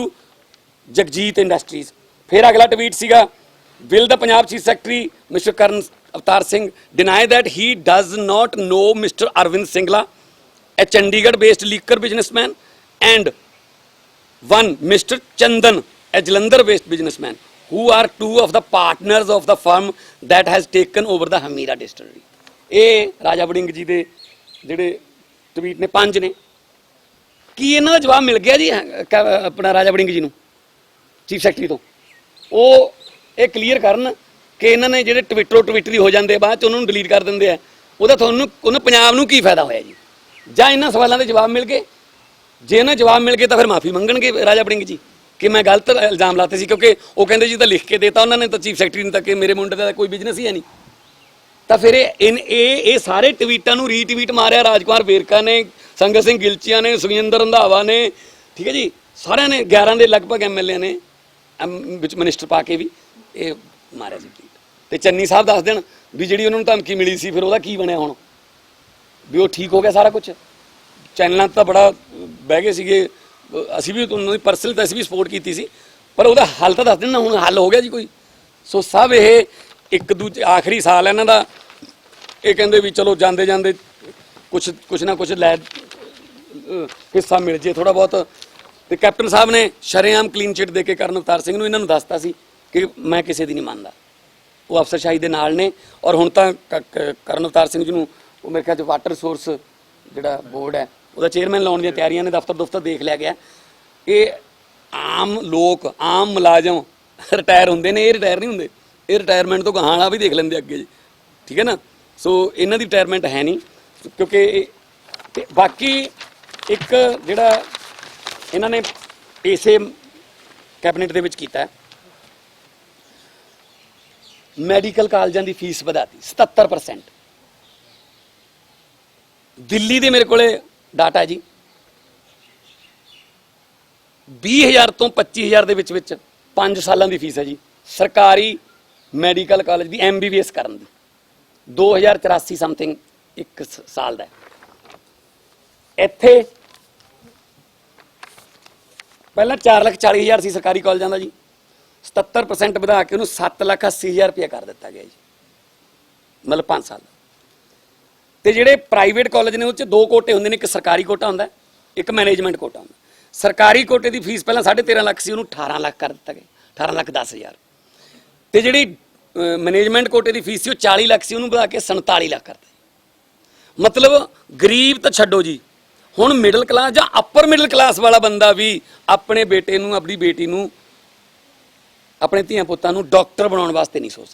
Jagjit Industries. फिर अगला tweet सीगा, will the Punjab Chief Secretary Mr. Karan Avtar Singh deny that he does not know Mr. Arvind Singla, a Chandigarh based liquor businessman, and one Mr. Chandan, a Jalandhar based businessman, who are two of the partners of the firm that has taken over the Hamira distillery. ਇਹ ਰਾਜਾ ਵੜਿੰਗ ਜੀ ਦੇ ਜਿਹੜੇ tweet ਨੇ 5 ਨੇ। ਕੀ ਇਹਨਾਂ ਦਾ ਜਵਾਬ ਮਿਲ ਗਿਆ ਜੀ ਆਪਣਾ ਰਾਜਾ ਵੜਿੰਗ ਜੀ ਨੂੰ ਚੀਫ ਸੈਕਟਰੀ ਤੋਂ? ਉਹ ਇਹ ਕਲੀਅਰ ਕਰਨ ਕਿ ਇਹਨਾਂ ਨੇ ਜਿਹੜੇ ਟਵਿੱਟਰੀ ਹੋ ਜਾਂਦੇ ਬਾਅਦ ਚ ਉਹਨਾਂ ਨੂੰ ਡਿਲੀਟ ਕਰ ਦਿੰਦੇ ਆ, ਉਹਦਾ ਉਹਨੂੰ ਪੰਜਾਬ ਨੂੰ ਕੀ ਫਾਇਦਾ ਹੋਇਆ ਜੀ? ਜਾਂ ਇਹਨਾਂ ਸਵਾਲਾਂ ਦੇ ਜਵਾਬ ਮਿਲ ਗਏ? ਜੇ ਇਹਨਾਂ ਜਵਾਬ ਮਿਲ ਗਏ ਤਾਂ ਫਿਰ ਮਾਫੀ ਮੰਗਣਗੇ ਰਾਜਾ ਵੜਿੰਗ ਜੀ ਕਿ ਮੈਂ ਗਲਤ ਇਲਜ਼ਾਮ ਲਾਤੇ ਸੀ, ਕਿਉਂਕਿ ਉਹ ਕਹਿੰਦੇ ਜੀ ਤਾਂ ਲਿਖ ਕੇ ਦੇਤਾ ਉਹਨਾਂ ਨੇ ਤਾਂ ਚੀਫ ਸੈਕਟਰੀ ਨੇ ਤਾਂ ਕਿ ਮੇਰੇ ਮੁੰਡੇ ਦਾ ਕੋਈ ਬਿਜ਼ਨਸ ਹੀ ਹੈ ਨਹੀਂ। ਤਾਂ ਫਿਰ ਇਹ ਸਾਰੇ ਟਵੀਟਾਂ ਨੂੰ ਰੀਟਵੀਟ ਮਾਰਿਆ ਰਾਜਕੁਮਾਰ ਵੇਰਕਾ ਨੇ, ਸੰਗਤ ਸਿੰਘ ਗਿਲਚੀਆਂ ਨੇ, ਸੁਖਜਿੰਦਰ ਰੰਧਾਵਾ ਨੇ, ਠੀਕ ਹੈ ਜੀ, ਸਾਰਿਆਂ ਨੇ 11 ਦੇ ਲਗਭਗ ਐਮਐਲਏ ਨੇ ਵਿੱਚ ਮਿਨਿਸਟਰ ਪਾ ਕੇ ਵੀ ਇਹ ਮਾਰਿਆ ਸੀ ਟਵੀਟ। ਤੇ ਚੰਨੀ ਸਾਹਿਬ ਦੱਸ ਦੇਣ ਵੀ ਜਿਹੜੀ ਉਹਨਾਂ ਨੂੰ ਧਮਕੀ ਮਿਲੀ ਸੀ ਫਿਰ ਉਹਦਾ ਕੀ ਬਣਿਆ ਹੁਣ, ਵੀ ਉਹ ਠੀਕ ਹੋ ਗਿਆ ਸਾਰਾ ਕੁਝ? ਚੈਨਲਾਂ ਤਾਂ ਬੜਾ ਬਹਿ ਗਏ ਸੀਗੇ, ਅਸੀਂ ਵੀ ਉਹਨਾਂ ਦੀ ਪਰਸਨਲ ਤਾਂ ਅਸੀਂ ਵੀ ਸਪੋਰਟ ਕੀਤੀ ਸੀ, ਪਰ ਉਹਦਾ ਹੱਲ ਤਾਂ ਦੱਸ ਦੇਣ ਨਾ, ਹੁਣ ਹੱਲ ਹੋ ਗਿਆ ਜੀ ਕੋਈ? ਸੋ ਸਭ ਇਹ ਇੱਕ ਦੂਜੇ ਆਖਰੀ ਸਾਲ ਇਹਨਾਂ ਦਾ, ਇਹ ਕਹਿੰਦੇ ਵੀ ਚਲੋ ਜਾਂਦੇ ਜਾਂਦੇ ਕੁਛ ਨਾ ਕੁਛ ਲੈ ਹਿੱਸਾ ਮਿਲ ਜੇ ਥੋੜਾ ਬਹੁਤ। ਤੇ ਕੈਪਟਨ ਸਾਹਿਬ ਨੇ ਸ਼ਰੇਆਮ ਕਲੀਨ ਚਿੱਟ ਦੇ ਕੇ ਕਰਨ ਅਵਤਾਰ ਸਿੰਘ ਨੂੰ ਇਹਨਾਂ ਨੂੰ ਦੱਸਤਾ ਸੀ ਕਿ ਮੈਂ ਕਿਸੇ ਦੀ ਨਹੀਂ ਮੰਨਦਾ, ਉਹ ਅਫਸਰਸ਼ਾਹੀ ਦੇ ਨਾਲ ਨੇ। ਔਰ ਹੁਣ ਤਾਂ ਕਰਨ ਅਵਤਾਰ ਸਿੰਘ ਜੀ ਨੂੰ ਉਹ ਮੇਰੇ ਖਿਆਲ 'ਚ ਵਾਟਰ ਸੋਰਸ ਜਿਹੜਾ ਬੋਰਡ ਹੈ ਉਹਦਾ ਚੇਅਰਮੈਨ ਲਾਉਣ ਦੀਆਂ ਤਿਆਰੀਆਂ ਨੇ, ਦਫ਼ਤਰ ਦੇਖ ਲਿਆ ਗਿਆ। ਇਹ ਆਮ ਲੋਕ, ਆਮ ਮੁਲਾਜ਼ਮ ਰਿਟਾਇਰ ਹੁੰਦੇ ਨੇ, ਇਹ ਰਿਟਾਇਰ ਨਹੀਂ ਹੁੰਦੇ, ਇਹ ਰਿਟਾਇਰਮੈਂਟ ਤੋਂ ਗਾਹਾਂ ਵਾਲਾ ਵੀ ਦੇਖ ਲੈਂਦੇ ਅੱਗੇ ਜੀ, ਠੀਕ ਹੈ ਨਾ। ਸੋ ਇਹਨਾਂ ਦੀ ਰਿਟਾਇਰਮੈਂਟ ਹੈ ਨਹੀਂ, ਕਿਉਂਕਿ ਤੇ ਬਾਕੀ ਇੱਕ ਜਿਹੜਾ ਇਹਨਾਂ ਨੇ ਇਸੇ ਕੈਬਨਿਟ ਦੇ ਵਿੱਚ ਕੀਤਾ, ਮੈਡੀਕਲ ਕਾਲਜਾਂ ਦੀ ਫੀਸ ਵਧਾਤੀ 77%। ਦਿੱਲੀ ਦੇ ਮੇਰੇ ਕੋਲੇ ਡਾਟਾ ਜੀ, 20,000 ਤੋਂ 25,000 ਦੇ ਵਿੱਚ 5 ਸਾਲਾਂ ਦੀ ਫੀਸ ਹੈ ਜੀ ਸਰਕਾਰੀ ਮੈਡੀਕਲ ਕਾਲਜ ਦੀ MBBS ਕਰਨ ਦੀ, 2084 ਸਮਥਿੰਗ ਇੱਕ ਸਾਲ ਦਾ। ਇੱਥੇ ਪਹਿਲਾਂ 4,40,000 ਸੀ ਸਰਕਾਰੀ ਕਾਲਜਾਂ ਦਾ ਜੀ, 77% ਵਧਾ ਕੇ ਉਹਨੂੰ 7,80,000 ਰੁਪਇਆ ਕਰ ਦਿੱਤਾ ਗਿਆ ਜੀ, ਮਤਲਬ 5 ਸਾਲ। ਤੇ ਜਿਹੜੇ ਪ੍ਰਾਈਵੇਟ ਕਾਲਜ ਨੇ ਉਹ 'ਚ 2 ਕੋਟੇ ਹੁੰਦੇ ਨੇ, ਇੱਕ ਸਰਕਾਰੀ ਕੋਟਾ ਹੁੰਦਾ, ਇੱਕ ਮੈਨੇਜਮੈਂਟ ਕੋਟਾ ਹੁੰਦਾ। ਸਰਕਾਰੀ ਕੋਟੇ ਦੀ ਫੀਸ ਪਹਿਲਾਂ 13.5 ਲੱਖ ਸੀ, ਉਹਨੂੰ 18 ਲੱਖ ਕਰ ਦਿੱਤਾ ਗਿਆ, 18,10,000। ਤੇ ਜਿਹੜੀ ਮੈਨੇਜਮੈਂਟ ਕੋਟੇ ਦੀ ਫੀਸ ਸੀ ਉਹ 40 ਲੱਖ ਸੀ, ਉਹਨੂੰ ਵਧਾ ਕੇ 47 ਲੱਖ ਕਰ ਦਿੱਤਾ। ਮਤਲਬ ਗਰੀਬ ਤਾਂ ਛੱਡੋ ਜੀ, ਹੁਣ ਮਿਡਲ ਕਲਾਸ ਜਾਂ ਅਪਰ ਮਿਡਲ ਕਲਾਸ ਵਾਲਾ ਬੰਦਾ ਵੀ ਆਪਣੇ ਬੇਟੇ ਨੂੰ, ਆਪਣੀ ਬੇਟੀ ਨੂੰ, ਆਪਣੇ ਧੀਆਂ ਪੁੱਤਾਂ ਨੂੰ ਡਾਕਟਰ ਬਣਾਉਣ ਵਾਸਤੇ ਨਹੀਂ ਸੋਚ ਸਕਦਾ।